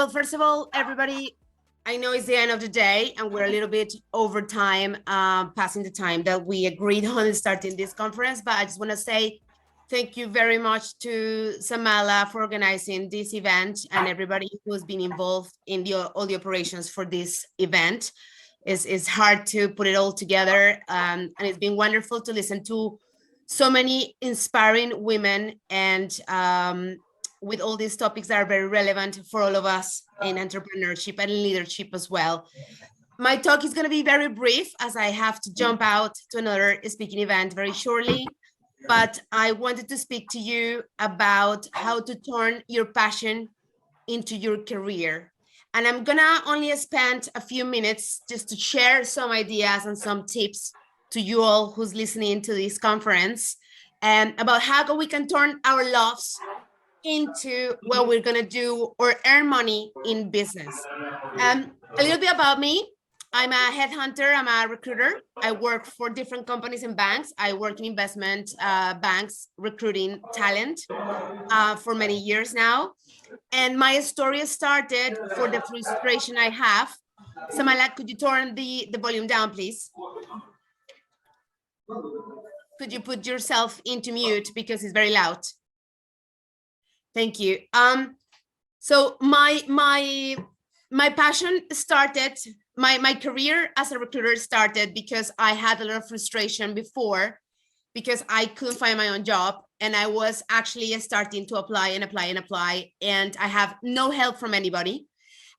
Well, first of all, everybody, I know it's the end of the day and we're a little bit over time, passing the time that we agreed on starting this conference, but I just want to say thank you very much to Samala for organizing this event and everybody who's been involved in all the operations for this event. It's hard to put it all together, and it's been wonderful to listen to so many inspiring women and with all these topics that are very relevant for all of us in entrepreneurship and leadership as well. My talk is going to be very brief as I have to jump out to another speaking event very shortly, but I wanted to speak to you about how to turn your passion into your career. And I'm gonna only spend a few minutes just to share some ideas and some tips to you all who's listening to this conference and about how we can turn our loves into what we're gonna do or earn money in business. A little bit about me. I'm a headhunter, I'm a recruiter. I work for different companies and banks. I work in investment banks, recruiting talent for many years now. And my story started for the frustration I have. Samala, could you turn the volume down, please? Could you put yourself into mute because it's very loud? Thank you. So my passion started, my career as a recruiter started because I had a lot of frustration before because I couldn't find my own job and I was actually starting to apply and I have no help from anybody.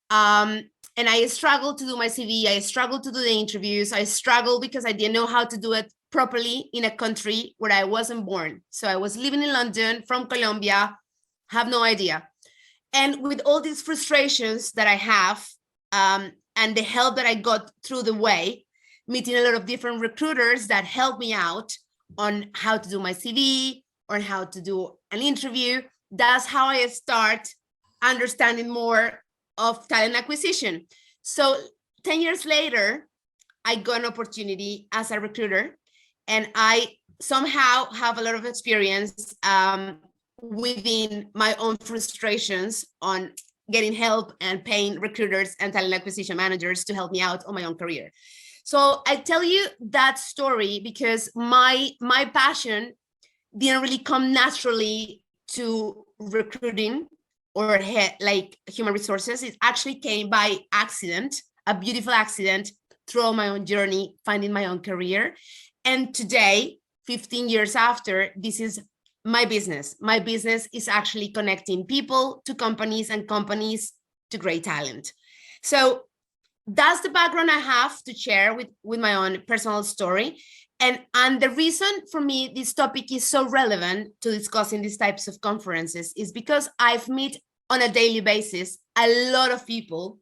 And I struggled to do my CV, I struggled to do the interviews, I struggled because I didn't know how to do it properly in a country where I wasn't born. So I was living in London from Colombia, have no idea. And with all these frustrations that I have and the help that I got through the way, meeting a lot of different recruiters that helped me out on how to do my CV or how to do an interview, that's how I start understanding more of talent acquisition. So 10 years later, I got an opportunity as a recruiter and I somehow have a lot of experience within my own frustrations on getting help and paying recruiters and talent acquisition managers to help me out on my own career. So I tell you that story because my passion didn't really come naturally to recruiting or like human resources. It actually came by accident, a beautiful accident through my own journey, finding my own career. And today, 15 years after, this is my business. My business is actually connecting people to companies and companies to great talent. So that's the background I have to share with my own personal story. And the reason for me this topic is so relevant to discussing these types of conferences is because I've met on a daily basis a lot of people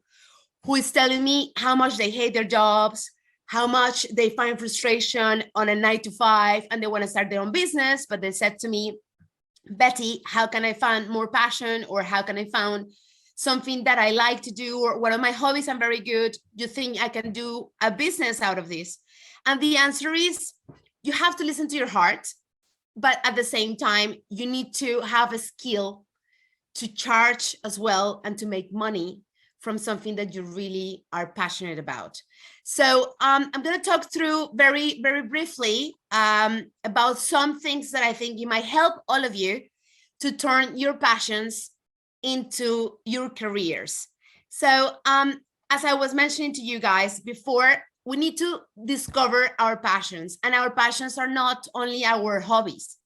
who is telling me how much they hate their jobs, how much they find frustration on a 9 to 5, and they want to start their own business. But they said to me, Betty, how can I find more passion, or how can I find something that I like to do, or one of my hobbies I'm very good. You think I can do a business out of this? And the answer is you have to listen to your heart, but at the same time, you need to have a skill to charge as well and to make money from something that you really are passionate about. So I'm going to talk through very, very briefly about some things that I think you might help all of you to turn your passions into your careers. So as I was mentioning to you guys before, we need to discover our passions, and our passions are not only our hobbies.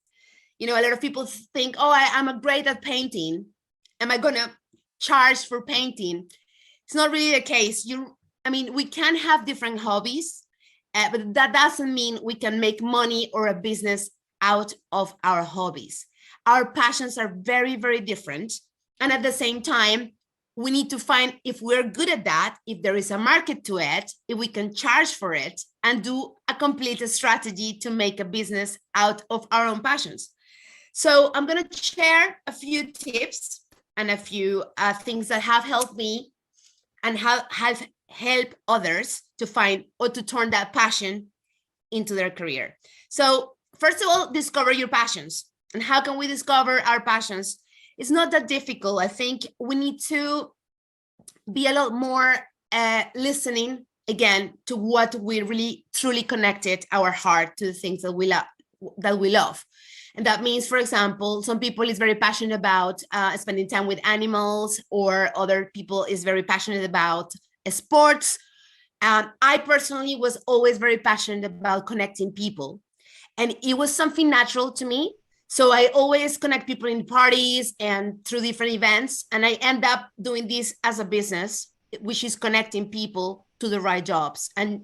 You know, a lot of people think, oh, I'm great at painting. Am I going to charge for painting? It's not really the case. I mean, we can have different hobbies, but that doesn't mean we can make money or a business out of our hobbies. Our passions are very, very different. And at the same time, we need to find if we're good at that, if there is a market to it, if we can charge for it and do a complete strategy to make a business out of our own passions. So I'm going to share a few tips and a few things that have helped me and have helped others to find or to turn that passion into their career. So first of all, discover your passions. And how can we discover our passions? It's not that difficult. I think we need to be a lot more listening again to what we really truly connected our heart to the things that we love. And that means, for example, some people is very passionate about spending time with animals, or other people is very passionate about sports. I personally was always very passionate about connecting people, and it was something natural to me. So I always connect people in parties and through different events, and I end up doing this as a business, which is connecting people to the right jobs, and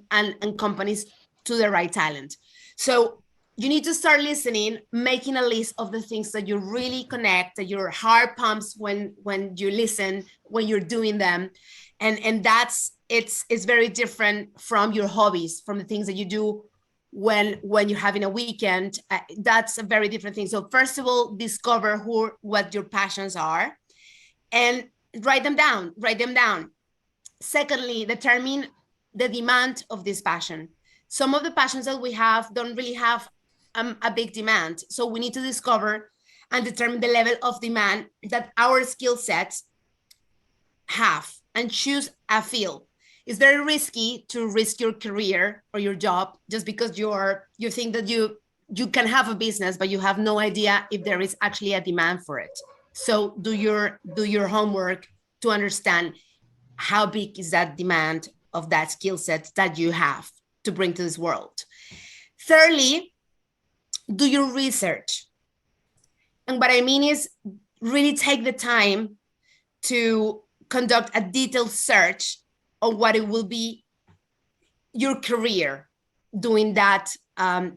companies to the right talent. So you need to start listening, making a list of the things that you really connect, that your heart pumps when you listen, when you're doing them. And that's it's very different from your hobbies, from the things that you do when you're having a weekend. That's a very different thing. So first of all, discover what your passions are, and write them down. Secondly, determine the demand of this passion. Some of the passions that we have don't really have a big demand, so we need to discover and determine the level of demand that our skill sets have, and choose a field. It's very risky to risk your career or your job just because you think that you can have a business, but you have no idea if there is actually a demand for it. So do your homework to understand how big is that demand of that skill set that you have to bring to this world. Thirdly, do your research. And what I mean is, really take the time to conduct a detailed search on what it will be your career, doing that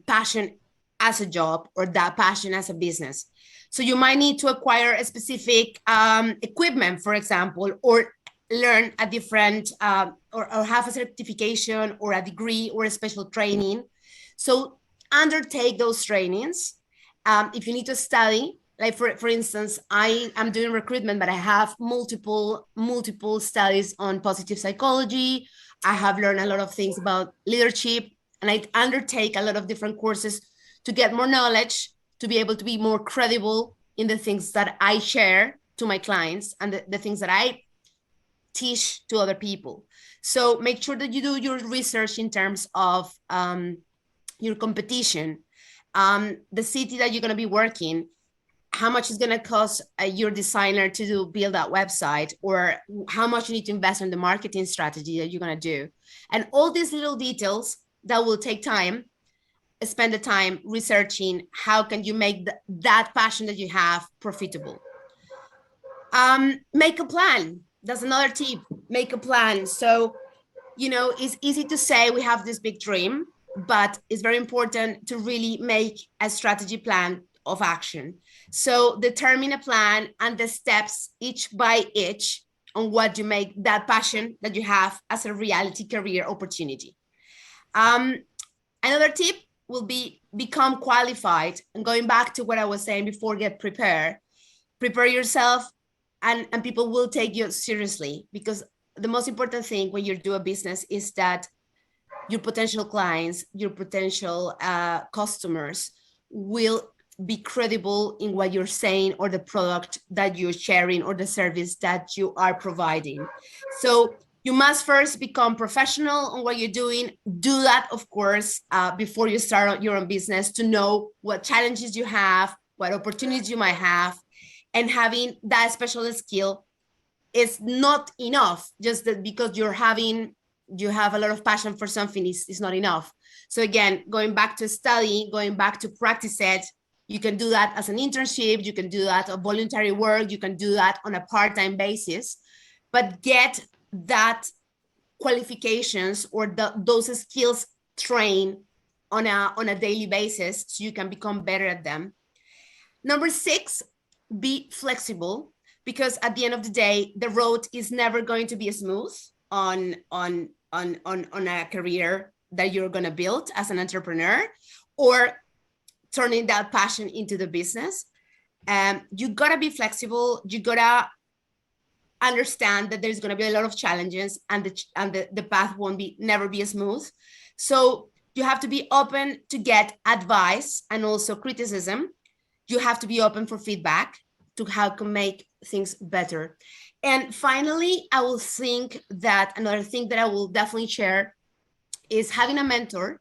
passion as a job, or that passion as a business. So you might need to acquire a specific equipment, for example, or learn a different or have a certification or a degree or a special training. So undertake those trainings. If you need to study, like for instance, I am doing recruitment, but I have multiple studies on positive psychology. I have learned a lot of things about leadership, and I undertake a lot of different courses to get more knowledge, to be able to be more credible in the things that I share to my clients, and the things that I teach to other people. So make sure that you do your research in terms of your competition, the city that you're going to be working, how much is going to cost your designer to build that website, or how much you need to invest in the marketing strategy that you're going to do. And all these little details that will take time. Spend the time researching how can you make that passion that you have profitable. Make a plan. That's another tip. Make a plan. So, it's easy to say we have this big dream, but it's very important to really make a strategy plan of action. So determine a plan and the steps each by each on what you make that passion that you have as a reality career opportunity. Another tip will be become qualified. And going back to what I was saying before, get prepared. Prepare yourself, and people will take you seriously, because the most important thing when you do a business is that your potential clients, your potential customers will be credible in what you're saying, or the product that you're sharing, or the service that you are providing. So you must first become professional on what you're doing. Do that, of course, before you start your own business, to know what challenges you have, what opportunities you might have. And having that special skill is not enough. Just that because you have a lot of passion for something is not enough. So again, going back to study, going back to practice it, you can do that as an internship, you can do that on voluntary work, you can do that on a part-time basis, but get that qualifications or those skills trained on a daily basis, so you can become better at them. Number 6, be flexible, because at the end of the day, the road is never going to be smooth on a career that you're going to build as an entrepreneur, or turning that passion into the business. You gotta be flexible. You gotta understand that there's gonna be a lot of challenges, and the path won't never be smooth. So you have to be open to get advice and also criticism. You have to be open for feedback, to how can make things better. And finally, I will think that another thing that I will definitely share is having a mentor,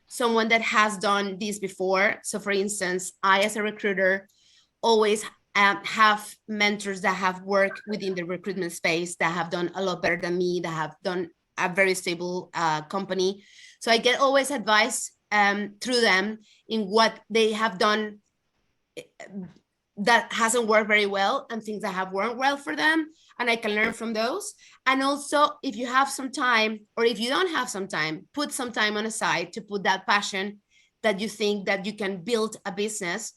someone that has done this before. So for instance, I, as a recruiter, always have mentors that have worked within the recruitment space, that have done a lot better than me, that have done a very stable company. So I get always advice through them in what they have done that hasn't worked very well, and things that have worked well for them, and I can learn from those. And also, if you have some time, or if you don't have some time, put some time on a side to put that passion that you think that you can build a business.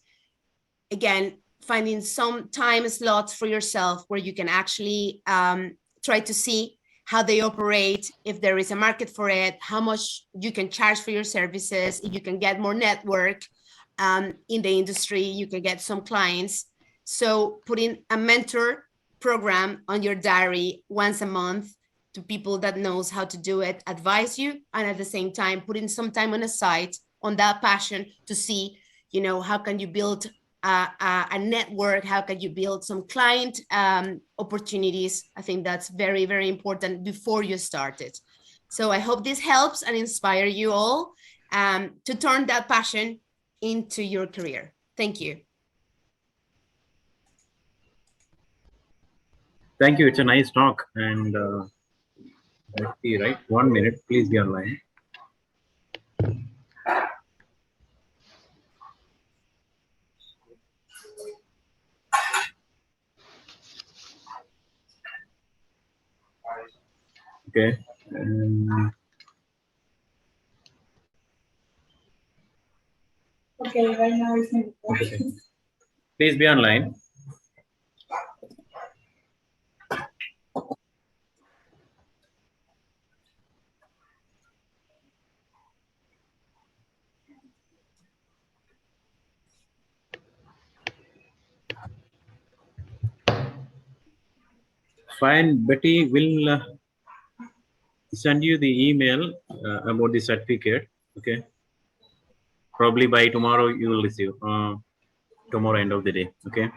Again, finding some time slots for yourself where you can actually try to see how they operate, if there is a market for it, how much you can charge for your services, if you can get more network in the industry, you can get some clients. So putting a mentor program on your diary once a month to people that knows how to do it, advise you, and at the same time putting some time on a side on that passion to see, how can you build a network, how can you build some client opportunities. I think that's very, very important before you start it. So I hope this helps and inspire you all to turn that passion into your career. Thank you. Thank you. It's a nice talk. And let's see, right? 1 minute. Please be online. Okay. Okay, right now it's in Okay. Please be online. Fine. Betty will send you the email about the certificate. Okay. Probably by tomorrow you will receive. Tomorrow end of the day. Okay.